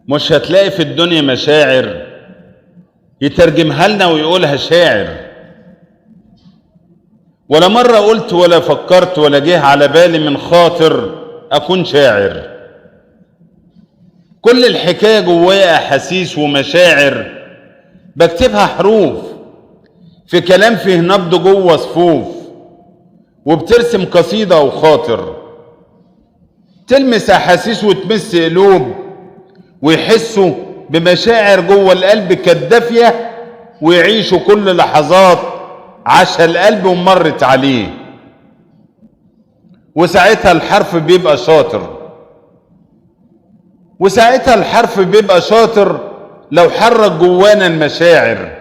مش هتلاقي في الدنيا مشاعر يترجمها لنا ويقولها شاعر. ولا مرة قلت ولا فكرت ولا جه على بالي من خاطر أكون شاعر. كل الحكاية جوايا أحاسيس ومشاعر بكتبها حروف في كلام فيه نبض جوه صفوف، وبترسم قصيدة وخاطر تلمس أحاسيس وتمس قلوب، ويحسوا بمشاعر جوه القلب كالدافية، ويعيشوا كل لحظات عاشها القلب ومرت عليه. وساعتها الحرف بيبقى شاطر، وساعتها الحرف بيبقى شاطر لو حرك جوانا المشاعر.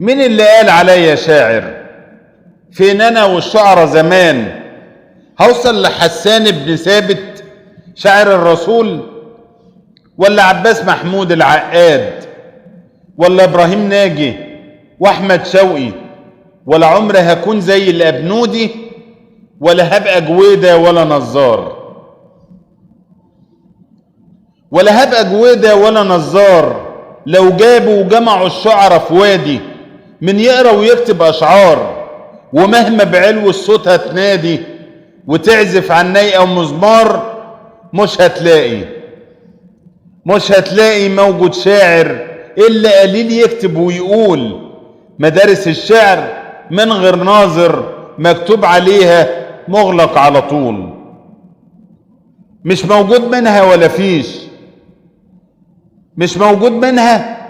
مين اللي قال عليا شاعر؟ فين انا والشعراء زمان؟ هوصل لحسان بن ثابت شاعر الرسول، ولا عباس محمود العقاد، ولا ابراهيم ناجي واحمد شوقي، ولا عمري هكون زي الابنودي، ولا هبقى جويدة ولا نزار، ولا هبقى جويدة ولا نزار لو جابوا وجمعوا الشعراء في وادي من يقرأ ويكتب أشعار، ومهما بعلو الصوت هتنادي وتعزف عن ناي أو مزمار، مش هتلاقي موجود شاعر إلا قليل يكتب ويقول. مدارس الشعر من غير ناظر مكتوب عليها مغلق على طول، مش موجود منها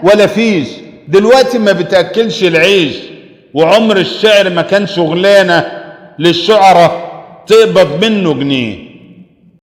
ولا فيش. دلوقتي ما بتأكلش العيش، وعمر الشعر ما كان شغلانة للشعراء تقبض منه جنيه.